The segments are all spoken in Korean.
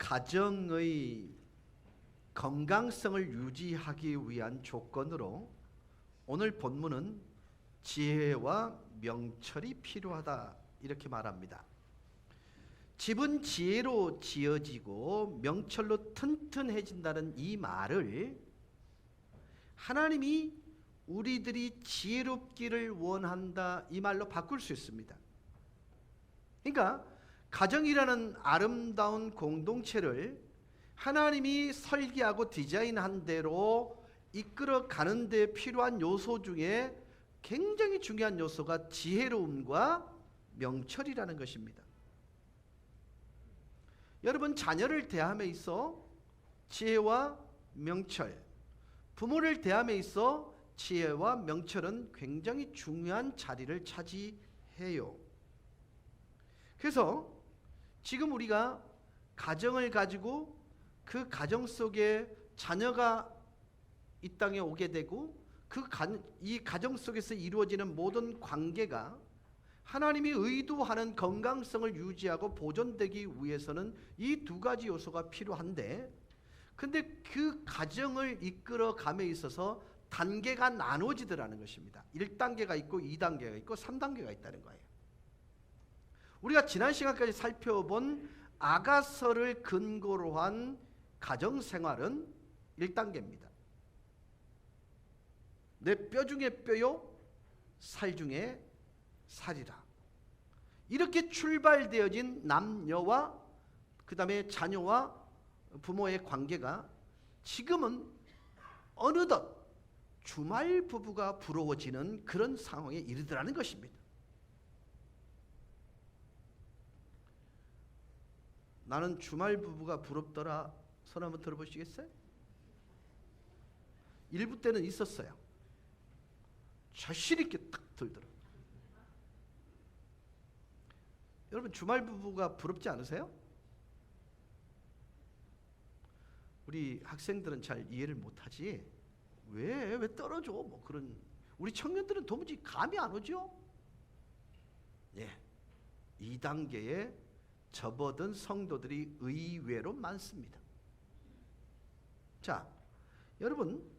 가정의 건강성을 유지하기 위한 조건으로 오늘 본문은 지혜와 명철이 필요하다 이렇게 말합니다. 집은 지혜로 지어지고 명철로 튼튼해진다는 이 말을 하나님이 우리들이 지혜롭기를 원한다 이 말로 바꿀 수 있습니다. 그러니까 가정이라는 아름다운 공동체를 하나님이 설계하고 디자인한 대로 이끌어 가는 데 필요한 요소 중에 굉장히 중요한 요소가 지혜로움과 명철이라는 것입니다. 여러분, 자녀를 대함에 있어 지혜와 명철, 부모를 대함에 있어 지혜와 명철은 굉장히 중요한 자리를 차지해요. 그래서 지금 우리가 가정을 가지고 그 가정 속에 자녀가 이 땅에 오게 되고 이 가정 속에서 이루어지는 모든 관계가 하나님이 의도하는 건강성을 유지하고 보존되기 위해서는 이 두 가지 요소가 필요한데, 근데 그 가정을 이끌어 감에 있어서 단계가 나눠지더라는 것입니다. 1단계가 있고 2단계가 있고 3단계가 있다는 거예요. 우리가 지난 시간까지 살펴본 아가서를 근거로 한 가정생활은 1단계입니다. 내 뼈 중에 뼈요 살 중에 살이라. 이렇게 출발되어진 남녀와 그 다음에 자녀와 부모의 관계가 지금은 어느덧 주말 부부가 부러워지는 그런 상황에 이르더라는 것입니다. 나는 주말 부부가 부럽더라. 손 한번 들어보시겠어요? 일부 때는 있었어요. 자신 있게 딱 들더라. 여러분, 주말 부부가 부럽지 않으세요? 우리 학생들은 잘 이해를 못하지. 왜 떨어져? 뭐 그런, 우리 청년들은 도무지 감이 안 오죠. 예, 2단계에 접어든 성도들이 의외로 많습니다. 자, 여러분,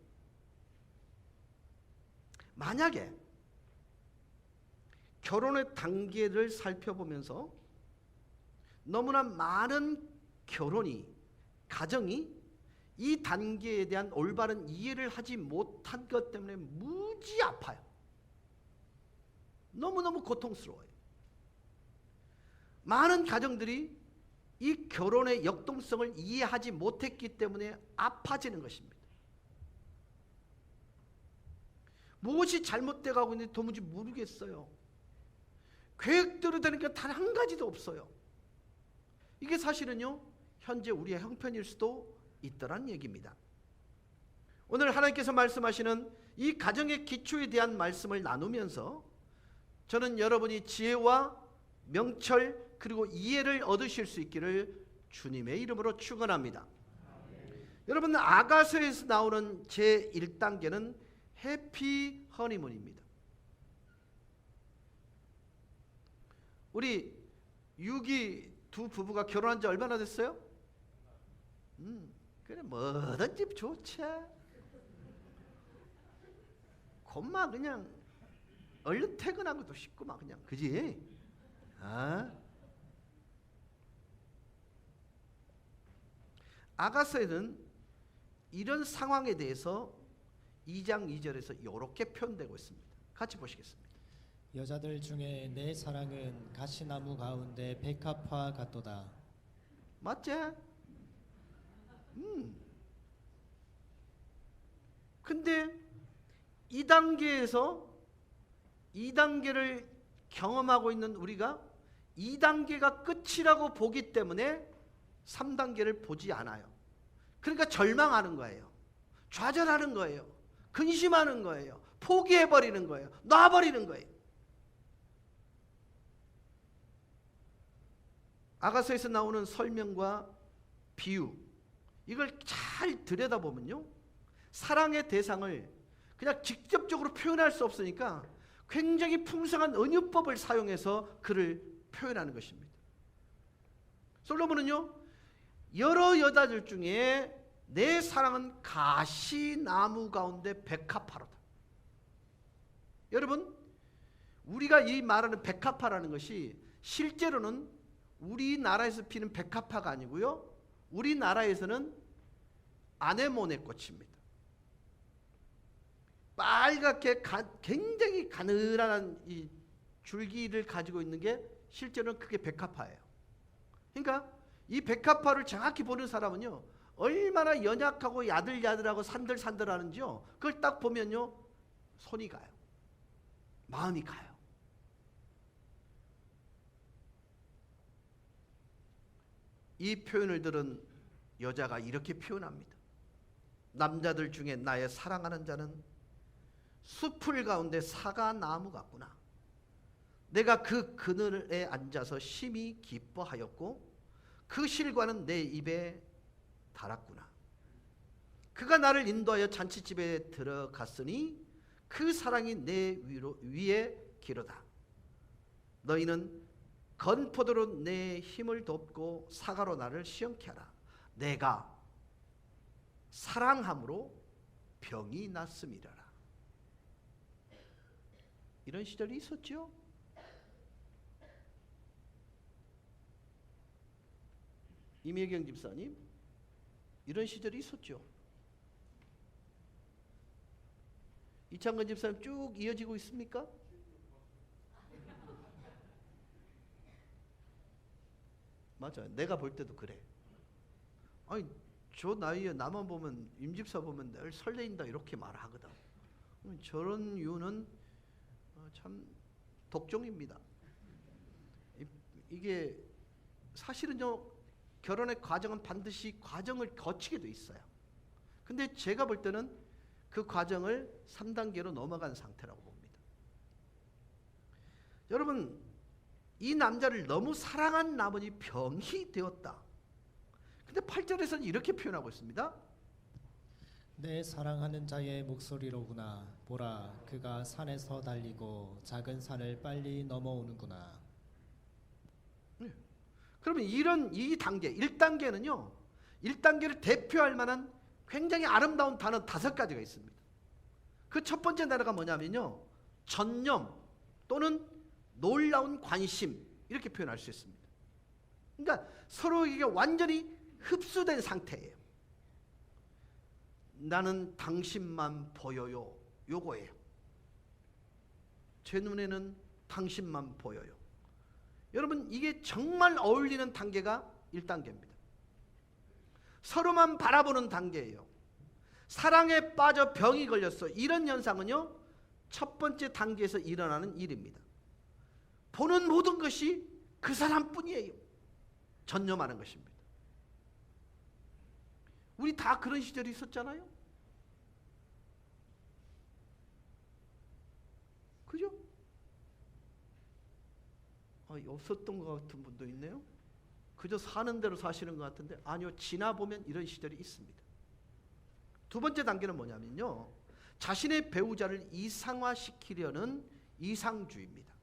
만약에 결혼의 단계를 살펴보면서 너무나 많은 가정이 이 단계에 대한 올바른 이해를 하지 못한 것 때문에 무지 아파요. 너무너무 고통스러워요. 많은 가정들이 이 결혼의 역동성을 이해하지 못했기 때문에 아파지는 것입니다. 무엇이 잘못돼 가고 있는지 도무지 모르겠어요. 계획대로 되는 게 단 한 가지도 없어요. 이게 사실은요, 현재 우리의 형편일 수도 있더란 얘기입니다. 오늘 하나님께서 말씀하시는 이 가정의 기초에 대한 말씀을 나누면서 저는 여러분이 지혜와 명철 그리고 이해를 얻으실 수 있기를 주님의 이름으로 축원합니다. 여러분, 아가서에서 나오는 제1단계는 해피 허니문입니다. 우리 유기 두 부부가 결혼한 지 얼마나 됐어요? 그래, 뭐든지 좋지. 곧만 그냥 얼른 퇴근하고도 쉽고 막 그냥, 그지? 아가서에는 이런 상황에 대해서 2장 2절에서 이렇게 표현되고 있습니다. 같이 보시겠습니다. 여자들 중에 내 사랑은 가시나무 가운데 백합화 같도다. 맞지? 근데 2단계에서 2단계를 경험하고 있는 우리가 2단계가 끝이라고 보기 때문에 3단계를 보지 않아요. 그러니까 절망하는 거예요. 좌절하는 거예요. 근심하는 거예요. 포기해버리는 거예요. 놔버리는 거예요. 아가서에서 나오는 설명과 비유, 이걸 잘 들여다보면요, 사랑의 대상을 그냥 직접적으로 표현할 수 없으니까 굉장히 풍성한 은유법을 사용해서 그를 표현하는 것입니다. 솔로몬은요, 여러 여자들 중에 내 사랑은 가시나무 가운데 백합화로다. 여러분, 우리가 이 말하는 백합화라는 것이 실제로는 우리나라에서 피는 백합화가 아니고요, 우리나라에서는 아네모네 꽃입니다. 빨갛게 굉장히 가늘한 이 줄기를 가지고 있는 게 실제로는 그게 백합화예요. 그러니까 이 백합화를 정확히 보는 사람은요, 얼마나 연약하고 야들야들하고 산들산들하는지요, 그걸 딱 보면요, 손이 가요. 마음이 가요. 이 표현을 들은 여자가 이렇게 표현합니다. 남자들 중에 나의 사랑하는 자는 숲풀 가운데 사과나무 같구나. 내가 그 그늘에 앉아서 심히 기뻐하였고 그 실과는 내 입에 달았구나. 그가 나를 인도하여 잔치집에 들어갔으니 그 사랑이 내 위에 기로다. 너희는 건포도로 내 힘을 돕고 사과로 나를 시원케 하라. 내가 사랑함으로 병이 났음이라라. 이런 시절이 있었죠. 임혜경 집사님, 이런 시절이 있었죠. 이창건 집사님 쭉 이어지고 있습니까? 맞아요. 내가 볼 때도 그래. 아니, 저 나이에 나만 보면, 임집사 보면 늘 설레인다 이렇게 말하거든. 저런 이유는 참 독종입니다. 이게 사실은요, 결혼의 과정은 반드시 과정을 거치게 돼 있어요. 근데 제가 볼 때는 그 과정을 3단계로 넘어간 상태라고 봅니다. 여러분, 이 남자를 너무 사랑한 나머지 병이 되었다. 근데 8절에서는 이렇게 표현하고 있습니다. 내 사랑하는 자의 목소리로구나. 보라, 그가 산에서 달리고 작은 산을 빨리 넘어오는구나. 그러면 이 단계, 1단계는요, 1단계를 대표할 만한 굉장히 아름다운 단어 5가지가 있습니다. 그 첫 번째 단어가 뭐냐면요, 전념 또는 놀라운 관심, 이렇게 표현할 수 있습니다. 그러니까 서로에게 완전히 흡수된 상태예요. 나는 당신만 보여요, 요거예요. 제 눈에는 당신만 보여요. 여러분, 이게 정말 어울리는 단계가 1단계입니다. 서로만 바라보는 단계예요. 사랑에 빠져 병이 걸렸어. 이런 현상은요, 첫 번째 단계에서 일어나는 일입니다. 보는 모든 것이 그 사람뿐이에요. 전념하는 것입니다. 우리 다 그런 시절이 있었잖아요. 그죠? 없었던 것 같은 분도 있네요. 그저 사는 대로 사시는 것 같은데, 아니요, 지나보면 이런 시절이 있습니다. 두 번째 단계는 뭐냐면요, 자신의 배우자를 이상화시키려는 이상주의입니다.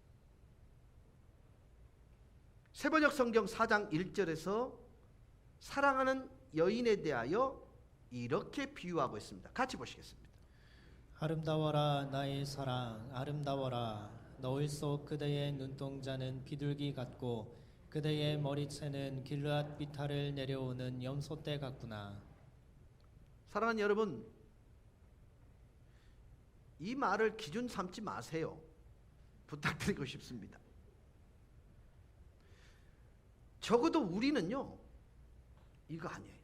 세번역 성경 4장 1절에서 사랑하는 여인에 대하여 이렇게 비유하고 있습니다. 같이 보시겠습니다. 아름다워라 나의 사랑, 아름다워라. 너울 속 그대의 눈동자는 비둘기 같고 그대의 머리채는 길르앗 비탈을 내려오는 염소떼 같구나. 사랑하는 여러분, 이 말을 기준 삼지 마세요. 부탁드리고 싶습니다. 적어도 우리는요, 이거 아니에요.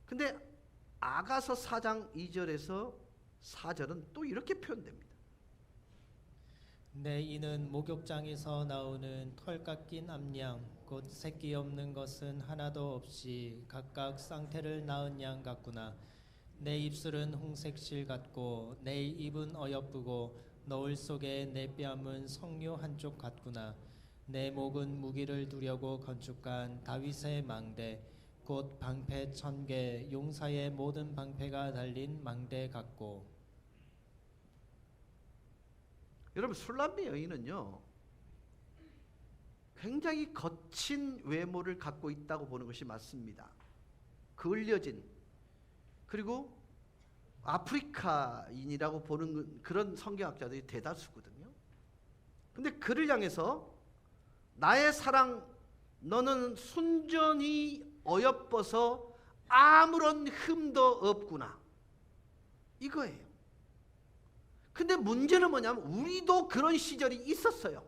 근데 아가서 4장 2절에서 4절은 또 이렇게 표현됩니다. 내 이는 목욕장에서 나오는 털 깎인 암양, 곧 새끼 없는 것은 하나도 없이 각각 쌍태를 낳은 양 같구나. 내 입술은 홍색실 같고 내 입은 어여쁘고 너울 속에 내 뺨은 석류 한쪽 같구나. 내 목은 무기를 두려고 건축한 다윗의 망대, 곧 방패 1000개, 용사의 모든 방패가 달린 망대 같고. 여러분, 술람미 여인은요, 굉장히 거친 외모를 갖고 있다고 보는 것이 맞습니다. 그을려진, 그리고 아프리카인이라고 보는 그런 성경학자들이 대다수거든요. 근데 그를 향해서 나의 사랑 너는 순전히 어여뻐서 아무런 흠도 없구나, 이거예요. 근데 문제는 뭐냐면 우리도 그런 시절이 있었어요.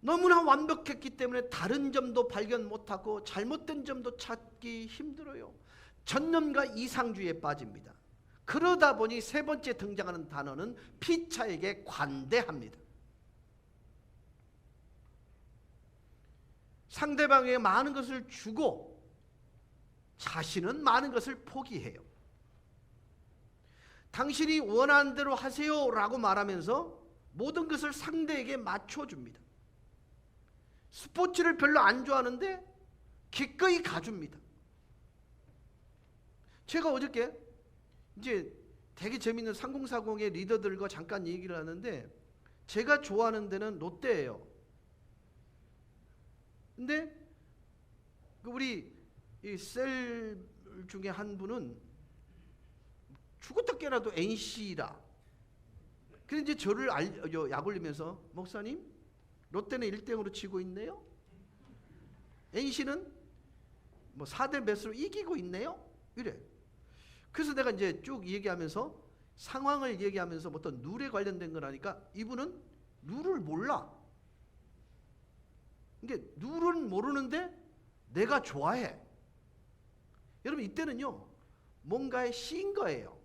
너무나 완벽했기 때문에 다른 점도 발견 못하고 잘못된 점도 찾기 힘들어요. 전념과 이상주의에 빠집니다. 그러다 보니 세 번째 등장하는 단어는 피차에게 관대합니다. 상대방에게 많은 것을 주고 자신은 많은 것을 포기해요. 당신이 원하는 대로 하세요 라고 말하면서 모든 것을 상대에게 맞춰줍니다. 스포츠를 별로 안 좋아하는데 기꺼이 가줍니다. 제가 어저께 이제 되게 재밌는 3040의 리더들과 잠깐 얘기를 하는데, 제가 좋아하는 데는 롯데예요. 근데 우리 이 셀 중에 한 분은 죽었다 깨라도 NC라. 그래서 이제 저를 약 올리면서, 목사님 롯데는 1대0으로 지고 있네요. NC는 뭐 4대 몇으로 이기고 있네요. 이래. 그래서 내가 이제 쭉 얘기하면서 상황을 얘기하면서 어떤 룰에 관련된 거라니까 이분은 룰을 몰라. 이게 룰은 모르는데 내가 좋아해. 여러분 이때는요 뭔가에 씌인 거예요.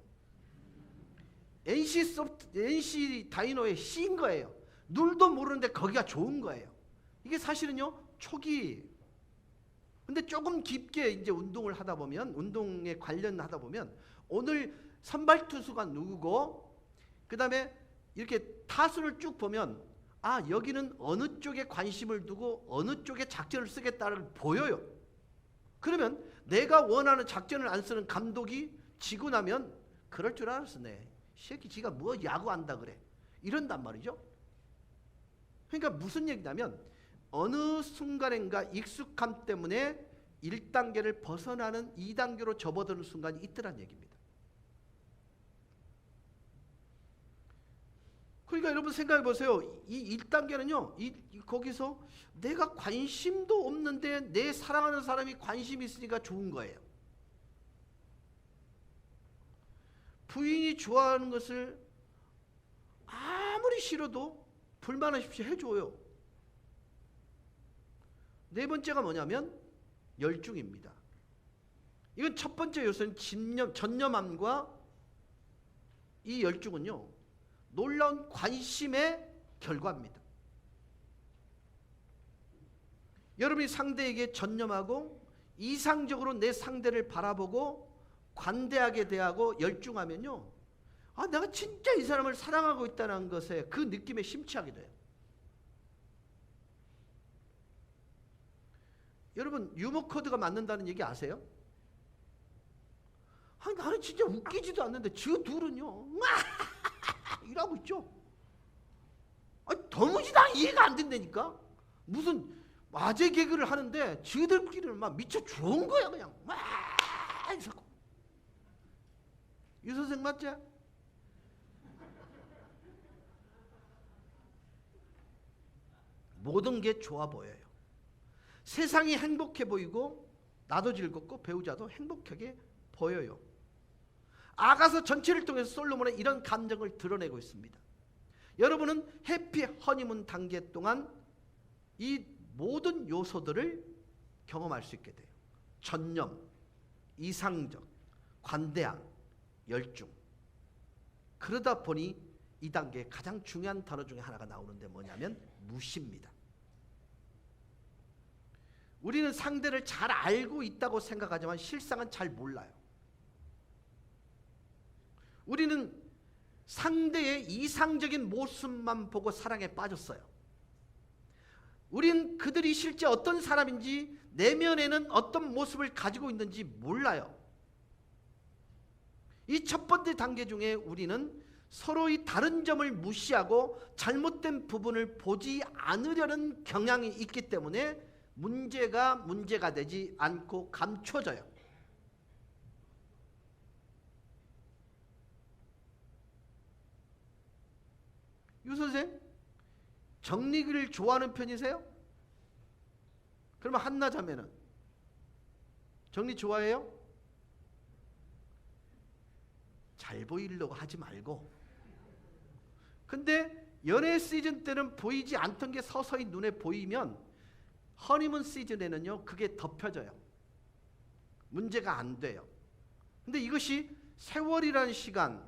NC 다이노에 씌인 거예요. 룰도 모르는데 거기가 좋은 거예요. 이게 사실은요 초기. 근데 조금 깊게 이제 운동을 하다 보면, 운동에 관련하다 보면 오늘 선발 투수가 누구고 그 다음에 이렇게 타수를 쭉 보면 아 여기는 어느 쪽에 관심을 두고 어느 쪽에 작전을 쓰겠다를 보여요. 그러면 내가 원하는 작전을 안 쓰는 감독이 지고 나면 그럴 줄 알았어. 네 새끼 지가 뭐 야구한다 그래 이런단 말이죠. 그러니까 무슨 얘기냐면 어느 순간인가 익숙함 때문에 1단계를 벗어나는 2단계로 접어드는 순간이 있더란 얘기입니다. 그러니까 여러분 생각해 보세요. 이 1단계는요 거기서 내가 관심도 없는데 내 사랑하는 사람이 관심이 있으니까 좋은 거예요. 부인이 좋아하는 것을 아무리 싫어도 불만 없이 해줘요. 네 번째가 뭐냐면 열중입니다. 이건 첫 번째 요소는 전념함과 이 열중은요 놀라운 관심의 결과입니다. 여러분이 상대에게 전념하고 이상적으로 내 상대를 바라보고 관대하게 대하고 열중하면요 아 내가 진짜 이 사람을 사랑하고 있다는 것에 그 느낌에 심취하게 돼요. 여러분 유머 코드가 맞는다는 얘기 아세요? 아니 나는 진짜 웃기지도 않는데 저 둘은요 이러고 있죠. 아니 도무지나 이해가 안 된다니까. 무슨 아재 개그를 하는데 저들끼리는 막 미쳐 좋은 거야 그냥 막 이러고. 유 선생 맞지? 모든 게 좋아 보여요. 세상이 행복해 보이고 나도 즐겁고 배우자도 행복하게 보여요. 아가서 전체를 통해서 솔로몬은 이런 감정을 드러내고 있습니다. 여러분은 해피 허니문 단계 동안 이 모든 요소들을 경험할 수 있게 돼요. 전념, 이상적, 관대함, 열중. 그러다 보니 이 단계의 가장 중요한 단어 중에 하나가 나오는데 뭐냐면 무시입니다. 우리는 상대를 잘 알고 있다고 생각하지만 실상은 잘 몰라요. 우리는 상대의 이상적인 모습만 보고 사랑에 빠졌어요. 우린 그들이 실제 어떤 사람인지 내면에는 어떤 모습을 가지고 있는지 몰라요. 이 첫 번째 단계 중에 우리는 서로의 다른 점을 무시하고 잘못된 부분을 보지 않으려는 경향이 있기 때문에 문제가 되지 않고 감춰져요. 유 선생, 정리를 좋아하는 편이세요? 그러면 한나 자매는 정리 좋아해요? 잘 보이려고 하지 말고. 근데 연애 시즌 때는 보이지 않던 게 서서히 눈에 보이면 허니문 시즌에는요 그게 덮여져요. 문제가 안 돼요. 근데 이것이 세월이라는 시간,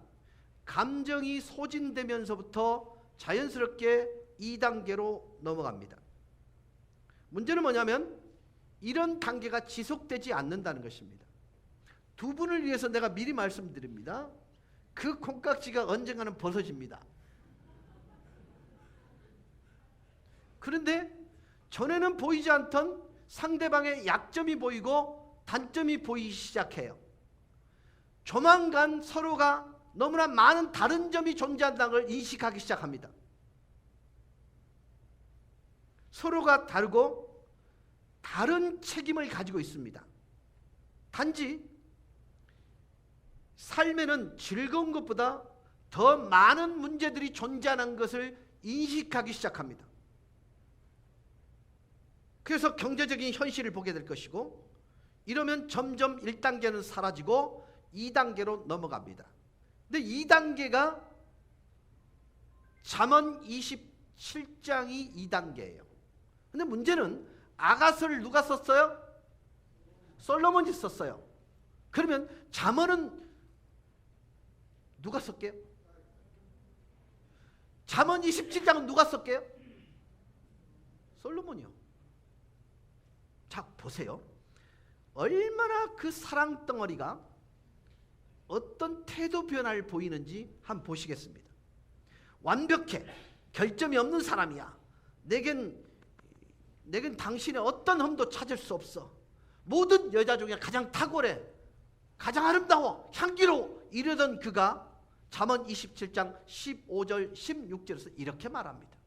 감정이 소진되면서부터 자연스럽게 2단계로 넘어갑니다. 문제는 뭐냐면 이런 단계가 지속되지 않는다는 것입니다. 두 분을 위해서 내가 미리 말씀드립니다. 그 콩깍지가 언젠가는 벗어집니다. 그런데 전에는 보이지 않던 상대방의 약점이 보이고 단점이 보이기 시작해요. 조만간 서로가 너무나 많은 다른 점이 존재한다는 걸 인식하기 시작합니다. 서로가 다르고 다른 책임을 가지고 있습니다. 단지 삶에는 즐거운 것보다 더 많은 문제들이 존재하는 것을 인식하기 시작합니다. 그래서 경제적인 현실을 보게 될 것이고, 이러면 점점 1단계는 사라지고 2단계로 넘어갑니다. 근데 2단계가 잠언 27장이 2단계예요. 근데 문제는 아가서를 누가 썼어요? 솔로몬이 썼어요. 그러면 잠언은 누가 썼게요? 잠언 27장은 누가 썼게요? 솔로몬이요. 자, 보세요. 얼마나 그 사랑 덩어리가 어떤 태도 변화를 보이는지 한번 보시겠습니다. 완벽해. 결점이 없는 사람이야. 내겐 당신의 어떤 흠도 찾을 수 없어. 모든 여자 중에 가장 탁월해. 가장 아름다워. 향기로워. 이러던 그가 잠언 27장 15절 16절에서 이렇게 말합니다.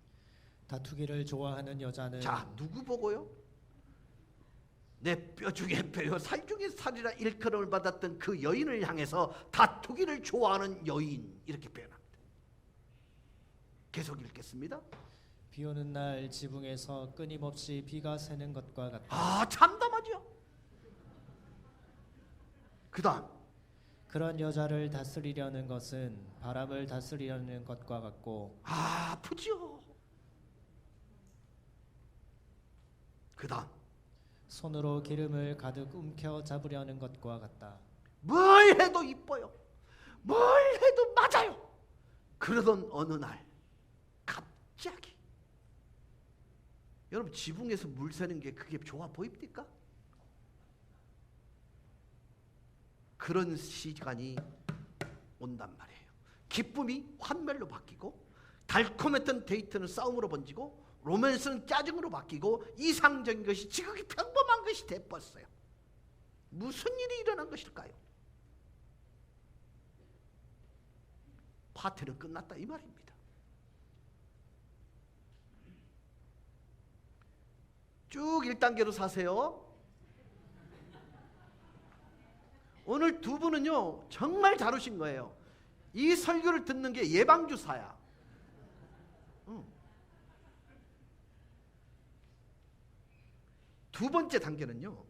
다투기를 좋아하는 여자는 자, 누구 보고요? 내 뼈 중에 뼈요 살 중에 살이라 일컬음을 받았던 그 여인을 향해서 다투기를 좋아하는 여인, 이렇게 표현합니다. 계속 읽겠습니다. 비 오는 날 지붕에서 끊임없이 비가 새는 것과 같다. 아, 참담하죠. 그 다음, 그런 여자를 다스리려는 것은 바람을 다스리려는 것과 같고 아프죠. 그 다음, 손으로 기름을 가득 움켜 잡으려는 것과 같다. 뭘 해도 이뻐요. 뭘 해도 맞아요. 그러던 어느 날 갑자기, 여러분 지붕에서 물 새는 게 그게 좋아 보입니까? 그런 시간이 온단 말이에요. 기쁨이 환멸로 바뀌고, 달콤했던 데이트는 싸움으로 번지고, 로맨스는 짜증으로 바뀌고, 이상적인 것이 지극히 평범한 것이 돼버렸어요. 무슨 일이 일어난 것일까요? 파티는 끝났다 이 말입니다. 쭉 1단계로 사세요. 오늘 두 분은요 정말 잘 오신 거예요. 이 설교를 듣는 게 예방주사야. 두 번째 단계는요,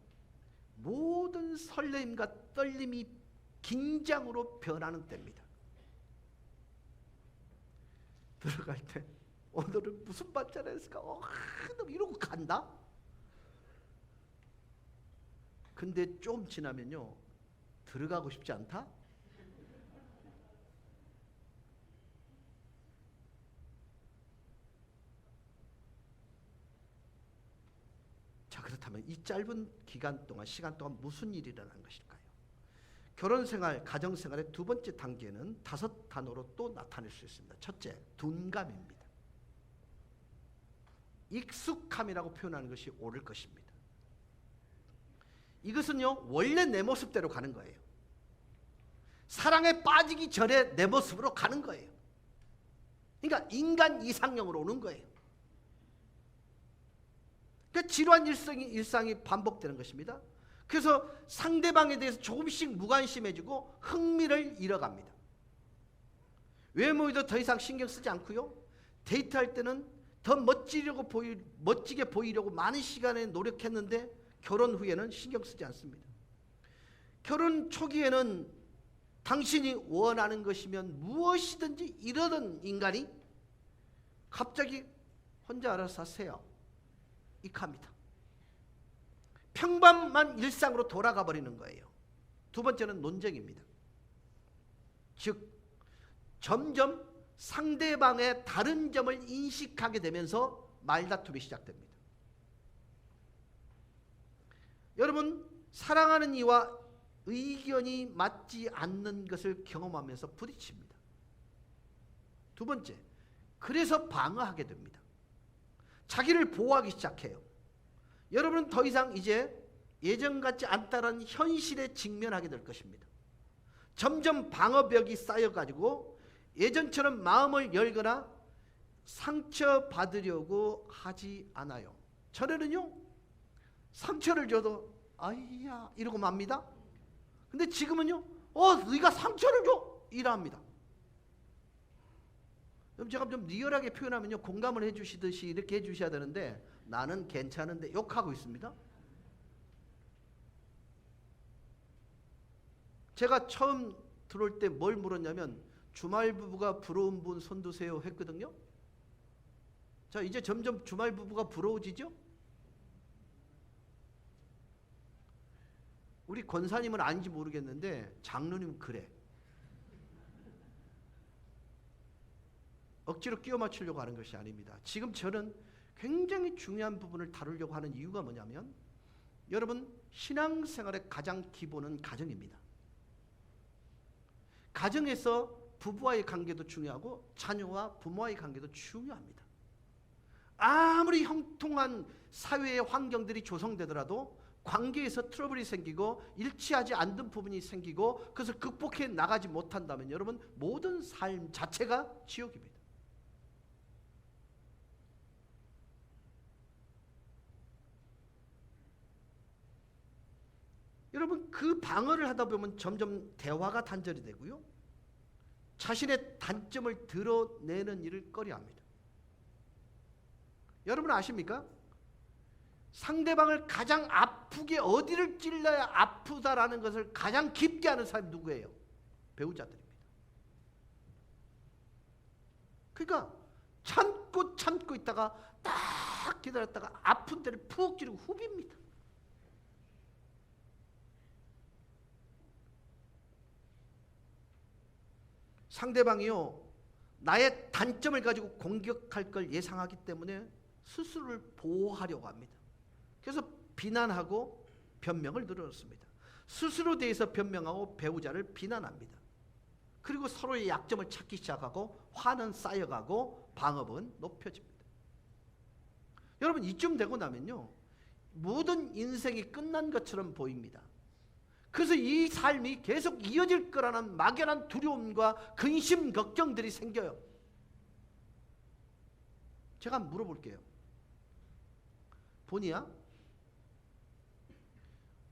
모든 설렘과 떨림이 긴장으로 변하는 때입니다. 들어갈 때 오늘은 무슨 반찬을 했을까? 이러고 간다. 근데 좀 지나면요 들어가고 싶지 않다? 자, 그렇다면 이 짧은 시간 동안 무슨 일이 일어난 것일까요? 결혼생활, 가정생활의 두 번째 단계는 5단어로 또 나타낼 수 있습니다. 첫째, 둔감입니다. 익숙함이라고 표현하는 것이 옳을 것입니다. 이것은요 원래 내 모습대로 가는 거예요. 사랑에 빠지기 전에 내 모습으로 가는 거예요. 그러니까 인간 이상형으로 오는 거예요. 그러니까 지루한 일상이 반복되는 것입니다. 그래서 상대방에 대해서 조금씩 무관심해지고 흥미를 잃어갑니다. 외모에도 더 이상 신경 쓰지 않고요. 데이트할 때는 더 멋지게 보이려고 많은 시간에 노력했는데 결혼 후에는 신경 쓰지 않습니다. 결혼 초기에는 당신이 원하는 것이면 무엇이든지 이러던 인간이 갑자기 혼자 알아서 하세요. 익합니다. 평범한 일상으로 돌아가 버리는 거예요. 두 번째는 논쟁입니다. 즉 점점 상대방의 다른 점을 인식하게 되면서 말다툼이 시작됩니다. 여러분, 사랑하는 이와 의견이 맞지 않는 것을 경험하면서 부딪힙니다. 두 번째, 그래서 방어하게 됩니다. 자기를 보호하기 시작해요. 여러분은 더 이상 이제 예전 같지 않다는 현실에 직면하게 될 것입니다. 점점 방어벽이 쌓여가지고 예전처럼 마음을 열거나 상처받으려고 하지 않아요. 전에는요, 상처를 줘도 아이야 이러고 맙니다. 근데 지금은요, 네가 상처를 줘 이랍니다. 그럼 제가 좀 리얼하게 표현하면요, 공감을 해주시듯이 이렇게 해주셔야 되는데 나는 괜찮은데 욕하고 있습니다. 제가 처음 들어올 때 뭘 물었냐면 주말 부부가 부러운 분 손 드세요 했거든요. 자, 이제 점점 주말 부부가 부러워지죠? 우리 권사님은 아닌지 모르겠는데 장로님은 그래. 억지로 끼워 맞추려고 하는 것이 아닙니다. 지금 저는 굉장히 중요한 부분을 다루려고 하는 이유가 뭐냐면, 여러분, 신앙생활의 가장 기본은 가정입니다. 가정에서 부부와의 관계도 중요하고 자녀와 부모와의 관계도 중요합니다. 아무리 형통한 사회의 환경들이 조성되더라도 관계에서 트러블이 생기고 일치하지 않는 부분이 생기고 그것을 극복해 나가지 못한다면 여러분, 모든 삶 자체가 지옥입니다. 여러분, 그 방어를 하다 보면 점점 대화가 단절이 되고요, 자신의 단점을 드러내는 일을 꺼려합니다. 여러분 아십니까? 상대방을 가장 아프게 어디를 찔러야 아프다라는 것을 가장 깊게 아는 사람이 누구예요? 배우자들입니다. 그러니까 참고 있다가 딱 기다렸다가 아픈 데를 푹 찌르고 후비입니다. 상대방이요, 나의 단점을 가지고 공격할 걸 예상하기 때문에 스스로를 보호하려고 합니다. 그래서 비난하고 변명을 늘어놓습니다. 스스로 대해서 변명하고 배우자를 비난합니다. 그리고 서로의 약점을 찾기 시작하고 화는 쌓여가고 방어은 높여집니다. 여러분, 이쯤 되고 나면요, 모든 인생이 끝난 것처럼 보입니다. 그래서 이 삶이 계속 이어질 거라는 막연한 두려움과 근심, 걱정들이 생겨요. 제가 물어볼게요. 본이야?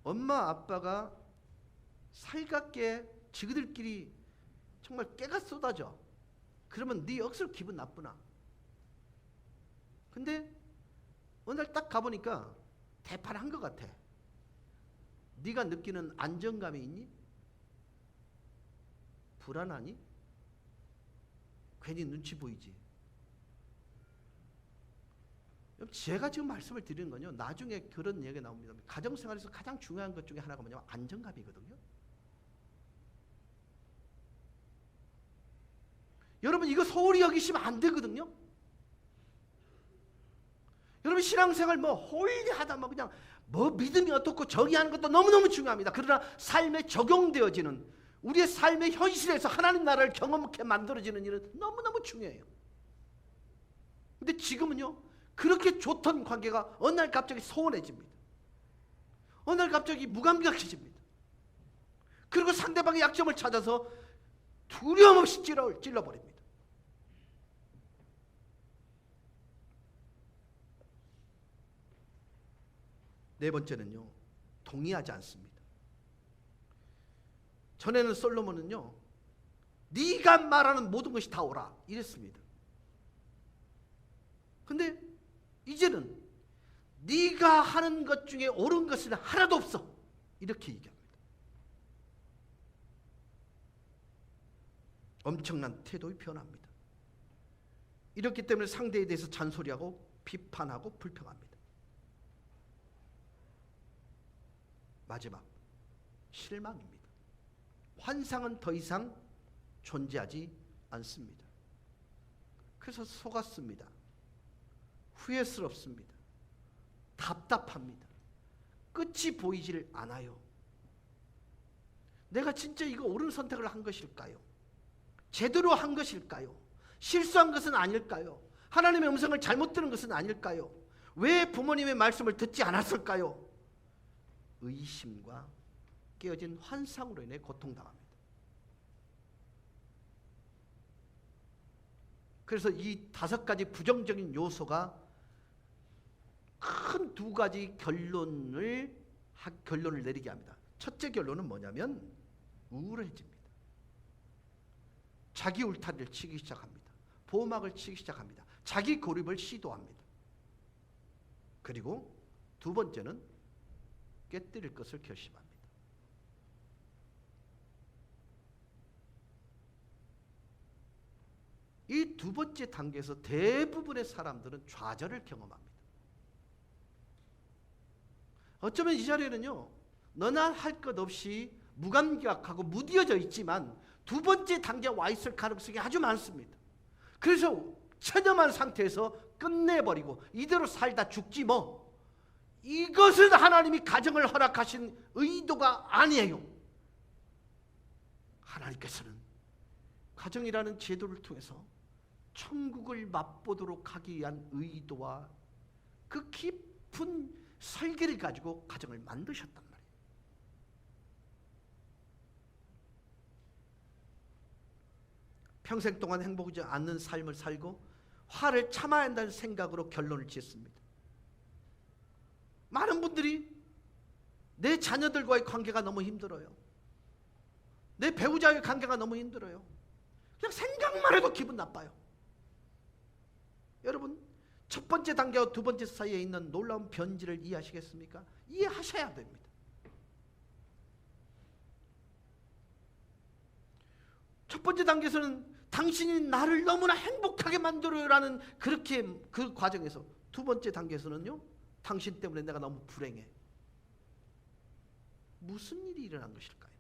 엄마 아빠가 살갑게 지그들끼리 정말 깨가 쏟아져. 그러면 네 억수로 기분 나쁘나? 근데 어느 날 딱 가보니까 대파를 것 같아. 네가 느끼는 안정감이 있니? 불안하니? 괜히 눈치 보이지? 제가 지금 말씀을 드리는 건요, 나중에 그런 얘기가 나옵니다. 가정생활에서 가장 중요한 것 중에 하나가 뭐냐면 안정감이거든요. 여러분, 이거 소홀히 여기시면 안 되거든요. 여러분, 신앙생활 홀리하다 그냥 믿음이 어떻고 저기 하는 것도 너무너무 중요합니다. 그러나 삶에 적용되어지는, 우리의 삶의 현실에서 하나님 나라를 경험하게 만들어지는 일은 너무너무 중요해요. 근데 지금은요, 그렇게 좋던 관계가 어느 날 갑자기 소원해집니다. 어느 날 갑자기 무감각해집니다. 그리고 상대방의 약점을 찾아서 두려움 없이 찔러버립니다. 네 번째는요, 동의하지 않습니다. 전에는 솔로몬은요, 네가 말하는 모든 것이 다 옳아 이랬습니다. 근데 이제는 네가 하는 것 중에 옳은 것은 하나도 없어 이렇게 얘기합니다. 엄청난 태도의 변화입니다. 이렇기 때문에 상대에 대해서 잔소리하고 비판하고 불평합니다. 마지막, 실망입니다. 환상은 더 이상 존재하지 않습니다. 그래서 속았습니다. 후회스럽습니다. 답답합니다. 끝이 보이질 않아요. 내가 진짜 이거 옳은 선택을 한 것일까요? 제대로 한 것일까요? 실수한 것은 아닐까요? 하나님의 음성을 잘못 들은 것은 아닐까요? 왜 부모님의 말씀을 듣지 않았을까요? 의심과 깨어진 환상으로 인해 고통당합니다. 그래서 이 5가지 부정적인 요소가 큰 2가지 결론을 내리게 합니다. 첫째 결론은 뭐냐면 우울해집니다. 자기 울타리를 치기 시작합니다. 보호막을 치기 시작합니다. 자기 고립을 시도합니다. 그리고 2번째는 깨뜨릴 것을 결심합니다. 이 2번째 단계에서 대부분의 사람들은 좌절을 경험합니다. 어쩌면 이 자리에는요, 너나 할 것 없이 무감각하고 무뎌져 있지만 2번째 단계에 와 있을 가능성이 아주 많습니다. 그래서 체념한 상태에서 끝내버리고 이대로 살다 죽지 뭐, 이것은 하나님이 가정을 허락하신 의도가 아니에요. 하나님께서는 가정이라는 제도를 통해서 천국을 맛보도록 하기 위한 의도와 그 깊은 설계를 가지고 가정을 만드셨단 말이에요. 평생 동안 행복하지 않는 삶을 살고 화를 참아야 한다는 생각으로 결론을 지었습니다. 많은 분들이 내 자녀들과의 관계가 너무 힘들어요. 내 배우자의 관계가 너무 힘들어요. 그냥 생각만 해도 기분 나빠요. 여러분, 첫 번째 단계와 2번째 사이에 있는 놀라운 변질을 이해하시겠습니까? 이해하셔야 됩니다. 첫 번째 단계에서는 당신이 나를 너무나 행복하게 만들어요라는 그 과정에서, 2번째 단계에서는요, 당신 때문에 내가 너무 불행해. 무슨 일이 일어난 것일까요?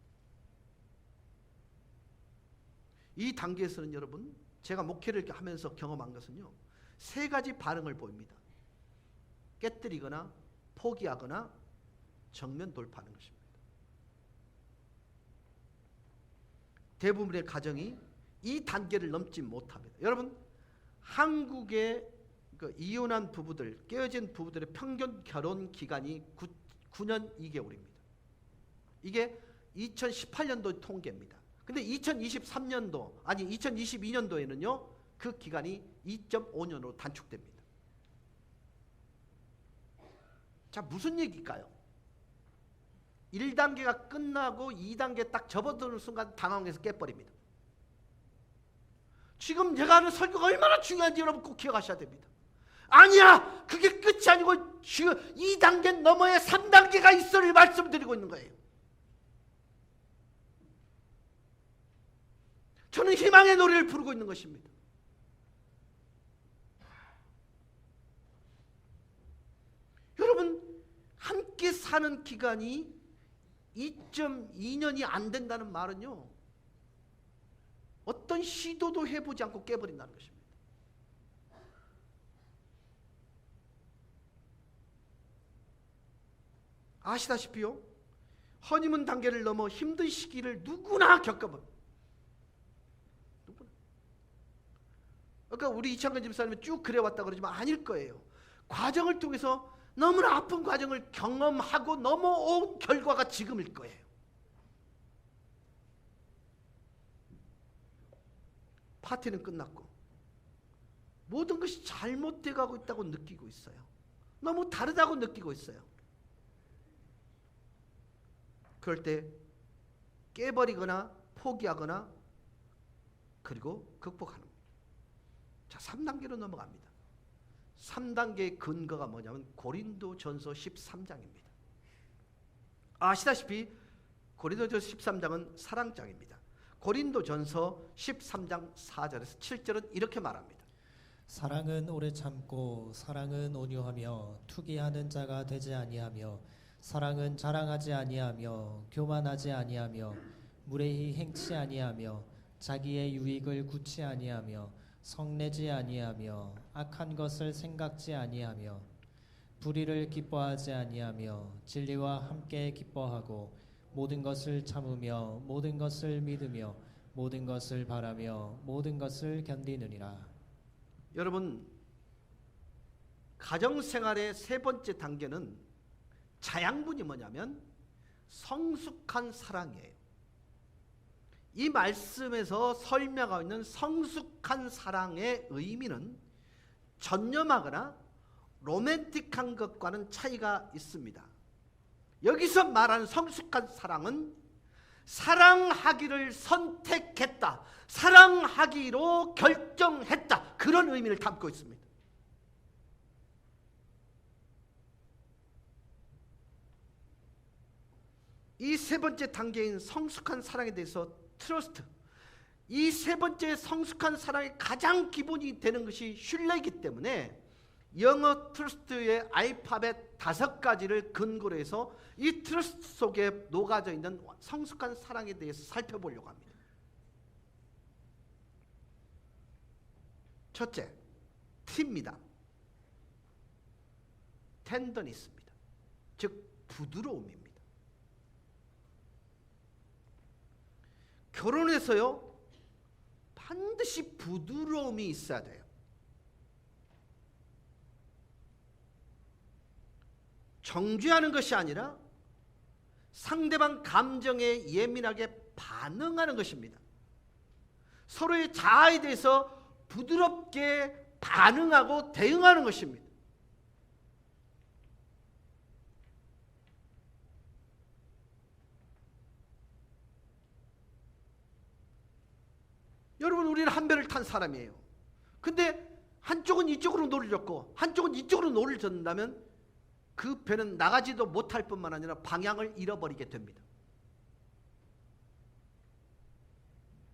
이 단계에서는 여러분, 제가 목회를 하면서 경험한 것은요, 3가지 반응을 보입니다. 깨뜨리거나 포기하거나 정면 돌파하는 것입니다. 대부분의 가정이 이 단계를 넘지 못합니다. 여러분, 한국의 이혼한 부부들, 깨어진 부부들의 평균 결혼 기간이 9년 2개월입니다. 이게 2018년도 통계입니다. 근데 2022년도에는요, 그 기간이 2.5년으로 단축됩니다. 자, 무슨 얘기일까요? 1단계가 끝나고 2단계 딱 접어드는 순간 당황해서 깨버립니다. 지금 제가 하는 설교가 얼마나 중요한지 여러분 꼭 기억하셔야 됩니다. 아니야! 그게 끝이 아니고 지금 2단계 너머에 3단계가 있어를 말씀드리고 있는 거예요. 저는 희망의 노래를 부르고 있는 것입니다. 여러분, 함께 사는 기간이 2.2년이 안 된다는 말은요, 어떤 시도도 해보지 않고 깨버린다는 것입니다. 아시다시피요, 허니문 단계를 넘어 힘든 시기를 누구나 겪어본, 그러니까 우리 이창근 집사님은 쭉 그래왔다 그러지만 아닐 거예요. 과정을 통해서 너무나 아픈 과정을 경험하고 넘어온 결과가 지금일 거예요. 파티는 끝났고 모든 것이 잘못돼 가고 있다고 느끼고 있어요. 너무 다르다고 느끼고 있어요. 그럴 때 깨버리거나 포기하거나 그리고 극복하는 겁니다. 자, 3단계로 넘어갑니다. 3단계의 근거가 뭐냐면 고린도전서 13장입니다. 아시다시피 고린도전서 13장은 사랑장입니다. 고린도전서 13장 4절에서 7절은 이렇게 말합니다. 사랑은 오래 참고 사랑은 온유하며 투기하는 자가 되지 아니하며 사랑은 자랑하지 아니하며 교만하지 아니하며 무례히 행치 아니하며 자기의 유익을 굳지 아니하며 성내지 아니하며 악한 것을 생각지 아니하며 불의를 기뻐하지 아니하며 진리와 함께 기뻐하고 모든 것을 참으며 모든 것을 믿으며 모든 것을 바라며 모든 것을 견디느니라. 여러분, 가정생활의 세 번째 단계는 자양분이 뭐냐면 성숙한 사랑이에요. 이 말씀에서 설명하고 있는 성숙한 사랑의 의미는 전념하거나 로맨틱한 것과는 차이가 있습니다. 여기서 말하는 성숙한 사랑은 사랑하기를 선택했다, 사랑하기로 결정했다, 그런 의미를 담고 있습니다. 이 세 번째 단계인 성숙한 사랑에 대해서 트러스트, 이 세 번째 성숙한 사랑의 가장 기본이 되는 것이 신뢰이기 때문에 영어 트러스트의 알파벳 5가지를 근거로 해서 이 트러스트 속에 녹아져 있는 성숙한 사랑에 대해서 살펴보려고 합니다. 첫째, T입니다. 텐더니스입니다. 즉 부드러움입니다. 결혼해서요, 반드시 부드러움이 있어야 돼요. 정죄하는 것이 아니라 상대방 감정에 예민하게 반응하는 것입니다. 서로의 자아에 대해서 부드럽게 반응하고 대응하는 것입니다. 여러분, 우리는 한 배를 탄 사람이에요. 근데 한쪽은 이쪽으로 노를 젓고 한쪽은 이쪽으로 노를 젓는다면 그 배는 나가지도 못할 뿐만 아니라 방향을 잃어버리게 됩니다.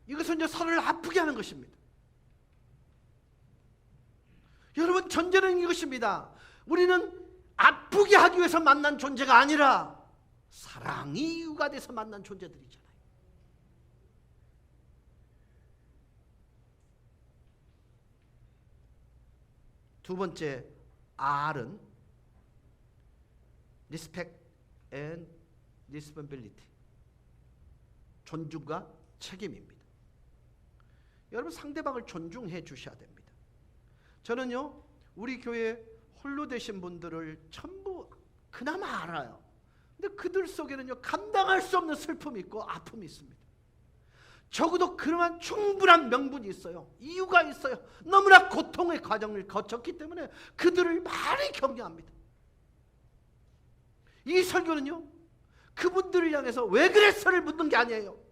이것은 이제 서로를 아프게 하는 것입니다. 여러분, 전제는 이것입니다. 우리는 아프게 하기 위해서 만난 존재가 아니라 사랑이 이유가 돼서 만난 존재들이잖아요. 두 번째 R은 Respect and Responsibility, 존중과 책임입니다. 여러분, 상대방을 존중해 주셔야 됩니다. 저는요, 우리 교회 홀로 되신 분들을 전부 그나마 알아요. 근데 그들 속에는요, 감당할 수 없는 슬픔이 있고 아픔이 있습니다. 적어도 그러한 충분한 명분이 있어요. 이유가 있어요. 너무나 고통의 과정을 거쳤기 때문에 그들을 많이 격려합니다. 이 설교는요, 그분들을 향해서 왜 그랬어를 묻는 게 아니에요.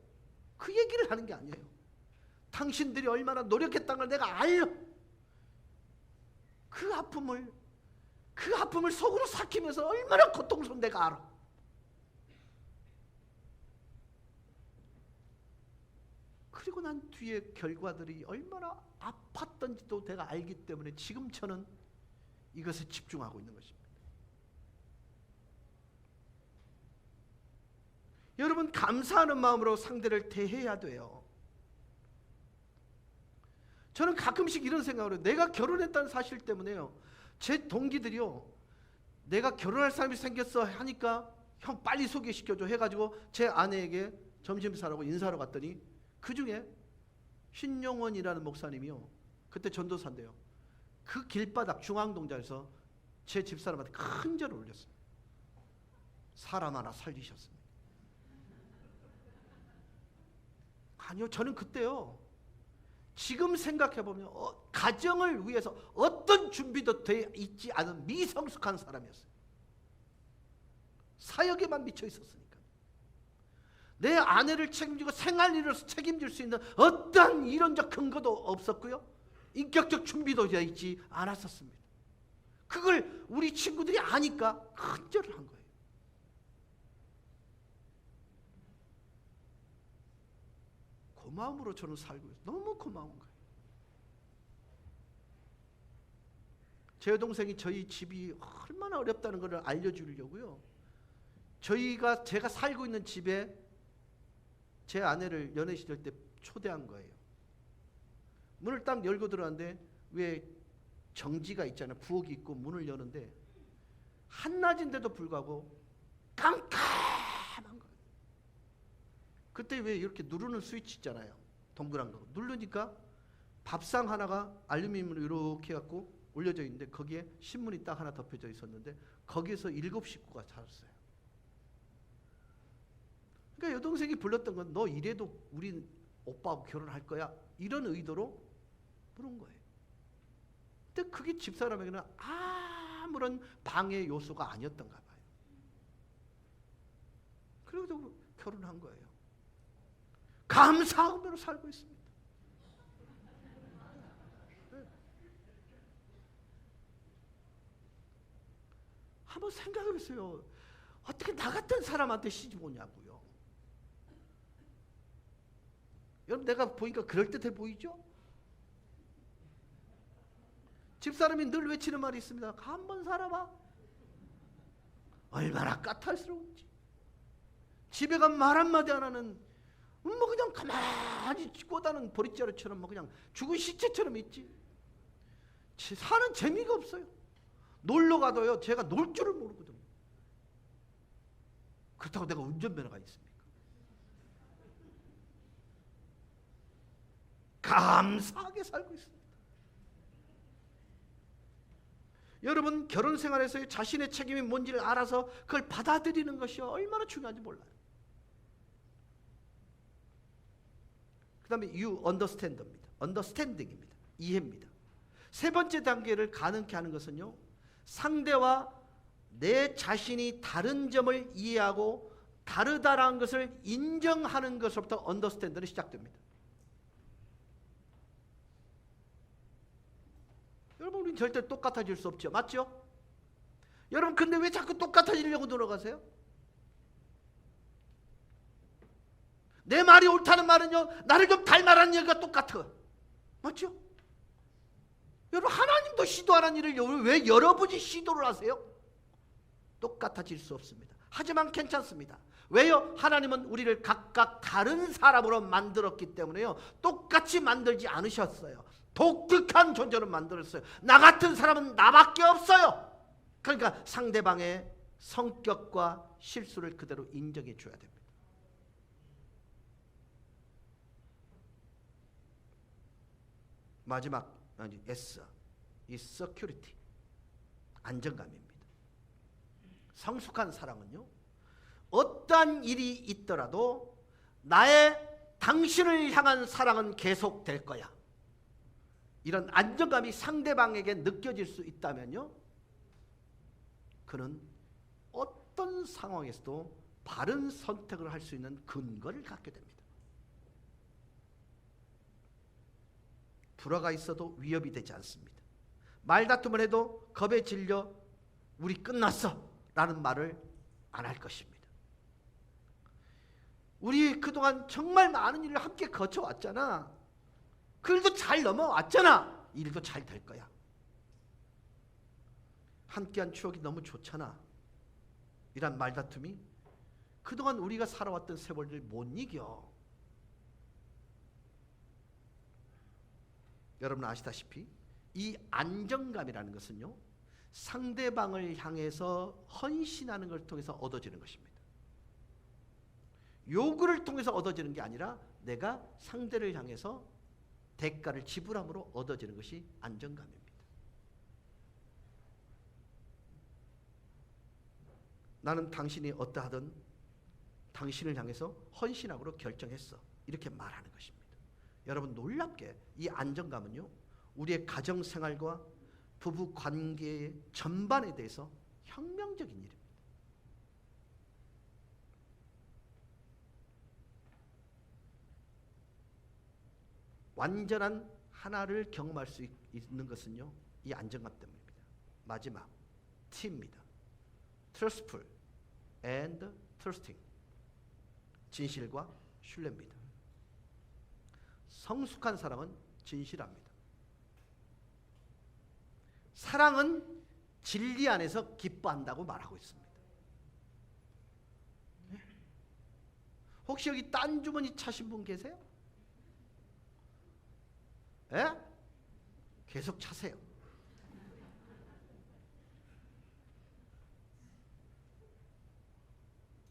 그 얘기를 하는 게 아니에요. 당신들이 얼마나 노력했다는 걸 내가 알려. 그 아픔을 속으로 삭히면서 얼마나 고통스러운 내가 알아. 그리고 난 뒤에 결과들이 얼마나 아팠던지도 내가 알기 때문에 지금 저는 이것에 집중하고 있는 것입니다. 여러분, 감사하는 마음으로 상대를 대해야 돼요. 저는 가끔씩 이런 생각을 해요. 내가 결혼했다는 사실 때문에요, 제 동기들이요, 내가 결혼할 사람이 생겼어 하니까 형 빨리 소개시켜줘 해가지고 제 아내에게 점심 사라고 인사하러 갔더니 그 중에 신용원이라는 목사님이요, 그때 전도사인데요, 그 길바닥 중앙동자에서 제 집사람한테 큰 절을 올렸어요. 사람 하나 살리셨습니다. 아니요, 저는 그때요, 지금 생각해보면 가정을 위해서 어떤 준비도 되어 있지 않은 미성숙한 사람이었어요. 사역에만 미쳐 있었으니까. 내 아내를 책임지고 생활일로서 책임질 수 있는 어떠한 이론적 근거도 없었고요. 인격적 준비도 되어 있지 않았었습니다. 그걸 우리 친구들이 아니까 큰절을 한 거예요. 그 마음으로 저는 살고 있어요. 너무 고마운 거예요. 제 여동생이 저희 집이 얼마나 어렵다는 것을 알려주려고요. 제가 살고 있는 집에 제 아내를 연애 시절 때 초대한 거예요. 문을 딱 열고 들어왔는데 왜 정지가 있잖아요. 부엌이 있고 문을 여는데 한낮인데도 불구하고 깜깜한 거예요. 그때 왜 이렇게 누르는 스위치 있잖아요. 동그란 거. 누르니까 밥상 하나가 알루미늄으로 이렇게 해갖고 올려져 있는데 거기에 신문이 딱 하나 덮여져 있었는데 거기에서 7 식구가 살았어요. 그러니까 여동생이 불렀던 건 너 이래도 우리 오빠하고 결혼할 거야? 이런 의도로 부른 거예요. 근데 그게 집사람에게는 아무런 방해 요소가 아니었던가 봐요. 그래도 결혼한 거예요. 감사하면서 살고 있습니다. 한번 생각해 보세요. 어떻게 나 같은 사람한테 시집 오냐고요. 여러분 내가 보니까 그럴듯해 보이죠? 집사람이 늘 외치는 말이 있습니다. 한번 살아봐. 얼마나 까탈스러운지. 집에 가면 말 한마디 안 하는 뭐 그냥 가만히 꼬다는 보릿자루처럼 뭐 그냥 죽은 시체처럼 있지. 사는 재미가 없어요. 놀러 가도요 제가 놀 줄을 모르거든요. 그렇다고 내가 운전면허가 있습니까? 감사하게 살고 있습니다. 여러분 결혼 생활에서의 자신의 책임이 뭔지를 알아서 그걸 받아들이는 것이 얼마나 중요한지 몰라요. 그 다음에 you understand입니다. understanding입니다. 이해입니다. 세 번째 단계를 가능케 하는 것은요, 상대와 내 자신이 다른 점을 이해하고 다르다라는 것을 인정하는 것부터 understand는 시작됩니다. 여러분 우리는 절대 똑같아질 수 없죠. 맞죠? 여러분 근데 왜 자꾸 똑같아지려고 노력하세요? 내 말이 옳다는 말은요 나를 좀 닮아라는 얘기가 똑같아. 맞죠? 여러분 하나님도 시도하는 일을 왜 여러분이 시도를 하세요? 똑같아질 수 없습니다. 하지만 괜찮습니다. 왜요? 하나님은 우리를 각각 다른 사람으로 만들었기 때문에요 똑같이 만들지 않으셨어요. 독특한 존재로 만들었어요. 나 같은 사람은 나밖에 없어요. 그러니까 상대방의 성격과 실수를 그대로 인정해 줘야 됩니다. 마지막 S, 이 security, 안정감입니다. 성숙한 사랑은요 어떠한 일이 있더라도 당신을 향한 사랑은 계속될 거야. 이런 안정감이 상대방에게 느껴질 수 있다면요 그는 어떤 상황에서도 바른 선택을 할 수 있는 근거를 갖게 됩니다. 불화가 있어도 위협이 되지 않습니다. 말다툼을 해도 겁에 질려 우리 끝났어 라는 말을 안 할 것입니다. 우리 그동안 정말 많은 일을 함께 거쳐왔잖아. 그 일도 잘 넘어왔잖아. 이 일도 잘 될 거야. 함께한 추억이 너무 좋잖아. 이란 말다툼이 그동안 우리가 살아왔던 세월을 못 이겨. 여러분 아시다시피 이 안정감이라는 것은요 상대방을 향해서 헌신하는 걸 통해서 얻어지는 것입니다. 요구를 통해서 얻어지는 게 아니라 내가 상대를 향해서 대가를 지불함으로 얻어지는 것이 안정감입니다. 나는 당신이 어떠하든 당신을 향해서 헌신하기로 결정했어. 이렇게 말하는 것입니다. 여러분 놀랍게 이 안정감은요 우리의 가정생활과 부부관계의 전반에 대해서 혁명적인 일입니다. 완전한 하나를 경험할 수 있는 것은요, 이 안정감 때문입니다. 마지막 T입니다. Trustful and trusting. 진실과 신뢰입니다. 성숙한 사랑은 진실합니다. 사랑은 진리 안에서 기뻐한다고 말하고 있습니다. 혹시 여기 딴 주머니 차신 분 계세요? 예? 계속 차세요.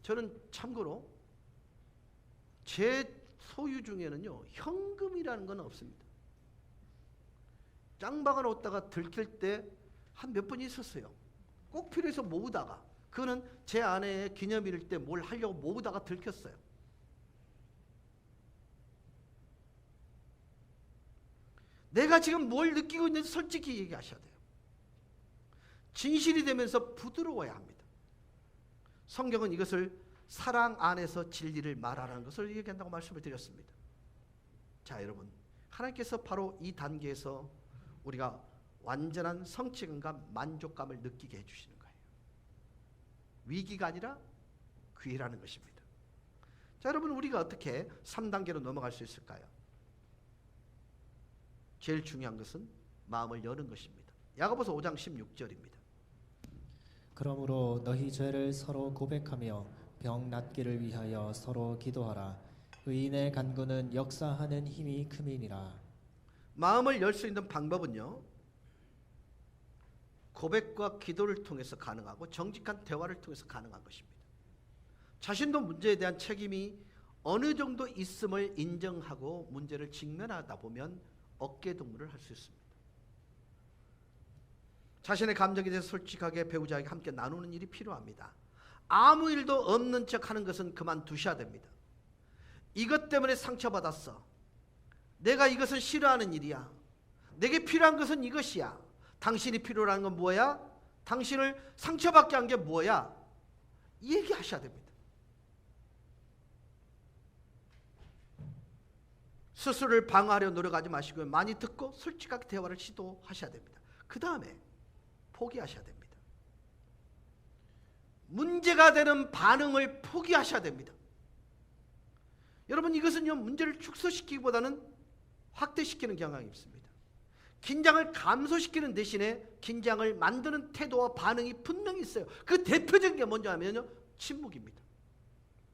저는 참고로 제 소유 중에는요, 현금이라는 건 없습니다. 짱박아 놓다가 들킬 때 한 몇 번 있었어요. 꼭 필요해서 모으다가, 그거는 제 아내의 기념일일 때 뭘 하려고 모으다가 들켰어요. 내가 지금 뭘 느끼고 있는지 솔직히 얘기하셔야 돼요. 진실이 되면서 부드러워야 합니다. 성경은 이것을 사랑 안에서 진리를 말하라는 것을 얘기한다고 말씀을 드렸습니다. 자, 여러분, 하나님께서 바로 이 단계에서 우리가 완전한 성취감과 만족감을 느끼게 해주시는 거예요. 위기가 아니라 기회라는 것입니다. 자, 여러분, 우리가 어떻게 3단계로 넘어갈 수 있을까요? 제일 중요한 것은 마음을 여는 것입니다. 야고보서 5장 16절입니다. 그러므로 너희 죄를 서로 고백하며 병 낫기를 위하여 서로 기도하라. 의인의 간구는 역사하는 힘이 큼이니라. 마음을 열 수 있는 방법은요, 고백과 기도를 통해서 가능하고 정직한 대화를 통해서 가능한 것입니다. 자신도 문제에 대한 책임이 어느 정도 있음을 인정하고 문제를 직면하다 보면 어깨동무를 할 수 있습니다. 자신의 감정에 대해서 솔직하게 배우자에게 함께 나누는 일이 필요합니다. 아무 일도 없는 척 하는 것은 그만두셔야 됩니다. 이것 때문에 상처받았어. 내가 이것을 싫어하는 일이야. 내게 필요한 것은 이것이야. 당신이 필요한 건 뭐야? 당신을 상처받게 한 게 뭐야? 얘기하셔야 됩니다. 스스로를 방어하려 노력하지 마시고요, 많이 듣고 솔직하게 대화를 시도하셔야 됩니다. 그 다음에 포기하셔야 됩니다. 문제가 되는 반응을 포기하셔야 됩니다. 여러분, 이것은요, 문제를 축소시키기보다는 확대시키는 경향이 있습니다. 긴장을 감소시키는 대신에 긴장을 만드는 태도와 반응이 분명히 있어요. 그 대표적인 게 뭔지 하면요, 침묵입니다.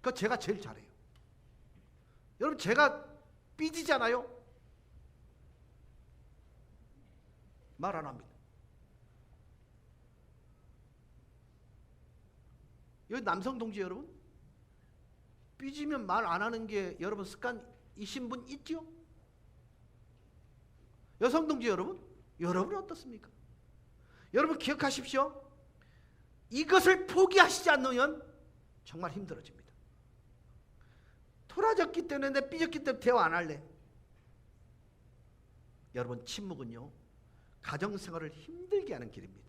그거 제가 제일 잘해요. 여러분, 제가 삐지잖아요. 말 안 합니다. 여기 남성 동지 여러분, 삐지면 말 안 하는 게 여러분 습관이신 분 있죠? 여성 동지 여러분, 여러분은 어떻습니까? 여러분 기억하십시오. 이것을 포기하시지 않으면 정말 힘들어집니다. 토라졌기 때문에, 내 삐졌기 때문에 대화 안 할래. 여러분, 침묵은요, 가정생활을 힘들게 하는 길입니다.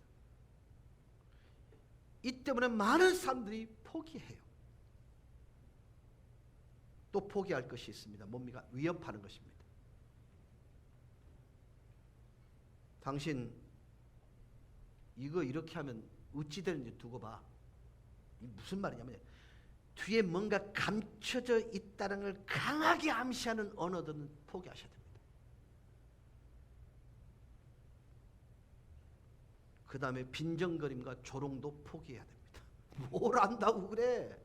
이 때문에 많은 사람들이 포기해요. 또 포기할 것이 있습니다. 뭡니까? 위협하는 것입니다. 당신 이거 이렇게 하면 어찌 되는지 두고 봐. 이 무슨 말이냐면, 뒤에 뭔가 감춰져 있다는 걸 강하게 암시하는 언어들은 포기하셔야 됩니다. 그 다음에 빈정거림과 조롱도 포기해야 됩니다. 뭘 안다고 그래?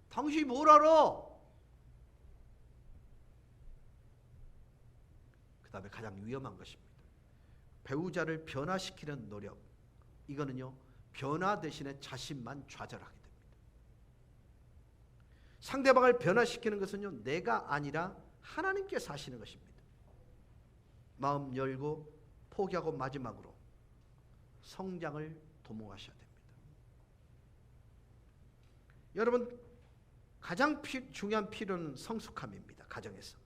당신이 뭘 알아? 그 다음에 가장 위험한 것입니다. 배우자를 변화시키는 노력. 이거는요, 변화 대신에 자신만 좌절하게 됩니다. 상대방을 변화시키는 것은요, 내가 아니라 하나님께서 하시는 것입니다. 마음 열고 포기하고 마지막으로 성장을 도모하셔야 됩니다. 여러분, 가장 중요한 필요는 성숙함입니다. 가정에서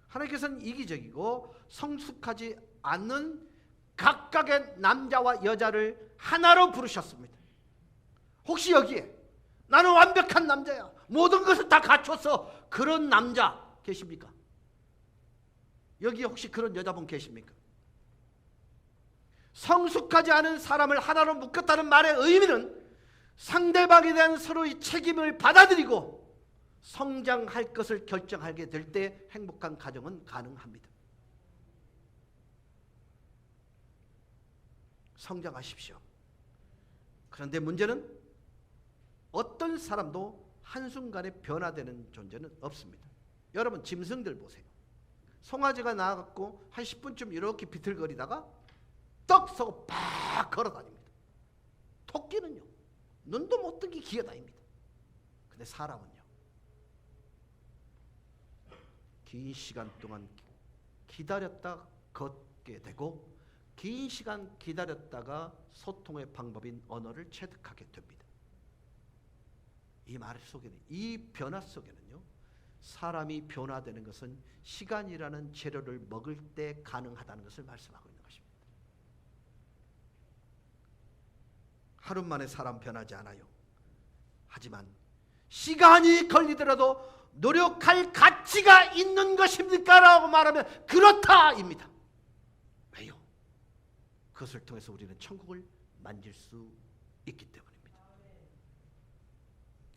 하나님께서는 이기적이고 성숙하지 않는 각각의 남자와 여자를 하나로 부르셨습니다. 혹시 여기에 나는 완벽한 남자야, 모든 것을 다 갖춰서 그런 남자 계십니까? 여기 혹시 그런 여자분 계십니까? 성숙하지 않은 사람을 하나로 묶었다는 말의 의미는 상대방에 대한 서로의 책임을 받아들이고 성장할 것을 결정하게 될 때 행복한 가정은 가능합니다. 성장하십시오. 그런데 문제는 어떤 사람도 한순간에 변화되는 존재는 없습니다. 여러분 짐승들 보세요. 송아지가 나와갖고 한 10분쯤 이렇게 비틀거리다가 떡 서고 팍 걸어다닙니다. 토끼는요 눈도 못 뜨기 기어다닙니다. 근데 사람은요 긴 시간 동안 기다렸다 걷게 되고 긴 시간 기다렸다가 소통의 방법인 언어를 체득하게 됩니다. 이 말 속에는, 이 변화 속에는요 사람이 변화되는 것은 시간이라는 재료를 먹을 때 가능하다는 것을 말씀하고 있는 것입니다. 하루 만에 사람 변하지 않아요. 하지만 시간이 걸리더라도 노력할 가치가 있는 것입니까? 라고 말하면 그렇다입니다. 왜요? 그것을 통해서 우리는 천국을 만질 수 있기 때문입니다.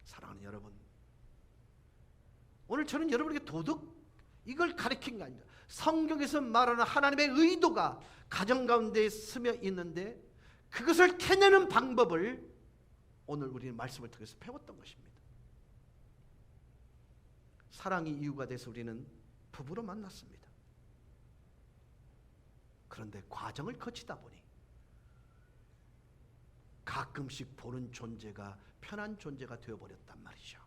사랑하는 여러분, 오늘 저는 여러분에게 도덕 이걸 가르친 게 아닙니다. 성경에서 말하는 하나님의 의도가 가정 가운데 스며 있는데 그것을 캐내는 방법을 오늘 우리는 말씀을 통해서 배웠던 것입니다. 사랑이 이유가 돼서 우리는 부부로 만났습니다. 그런데 과정을 거치다 보니 가끔씩 보는 존재가 편한 존재가 되어버렸단 말이죠.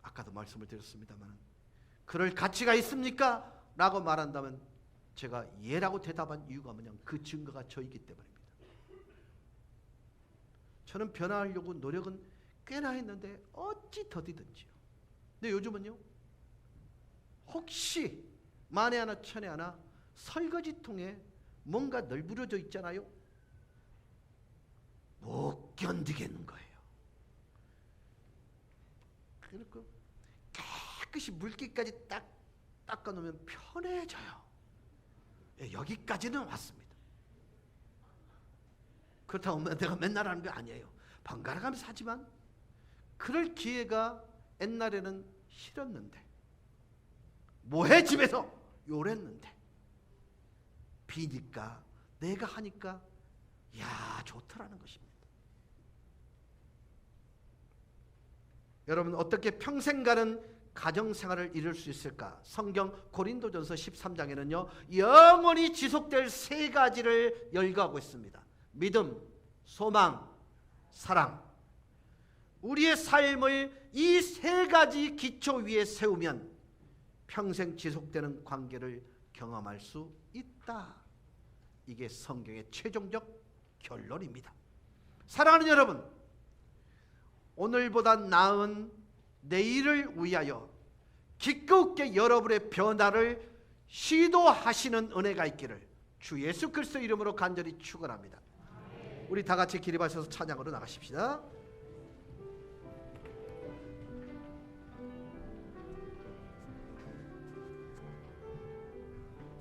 아까도 말씀을 드렸습니다만 그럴 가치가 있습니까? 라고 말한다면 제가 예라고 대답한 이유가 뭐냐면 그 증거가 저이기 때문입니다. 저는 변화하려고 노력은 꽤나 했는데 어찌 더디든지요. 근데 요즘은요 혹시 만에 하나 천에 하나 설거지통에 뭔가 널브러져 있잖아요. 못 견디겠는 거예요. 그리고 깨끗이 물기까지 딱 닦아놓으면 편해져요. 여기까지는 왔습니다. 그렇다고 내가 맨날 하는 게 아니에요. 번갈아가면서 하지만 그럴 기회가 옛날에는 싫었는데 뭐해 집에서 요랬는데 비니까 내가 하니까 야 좋더라는 것입니다. 여러분 어떻게 평생 가는 가정생활을 이룰 수 있을까? 성경 고린도전서 13장에는요 영원히 지속될 세 가지를 열거하고 있습니다. 믿음, 소망, 사랑. 우리의 삶을 이 세 가지 기초 위에 세우면 평생 지속되는 관계를 경험할 수 있다. 이게 성경의 최종적 결론입니다. 사랑하는 여러분, 오늘보다 나은 내일을 위하여 기꺼이 여러분의 변화를 시도하시는 은혜가 있기를 주 예수 그리스도 이름으로 간절히 축원합니다. 우리 다 같이 기립하셔서 찬양으로 나가십시다.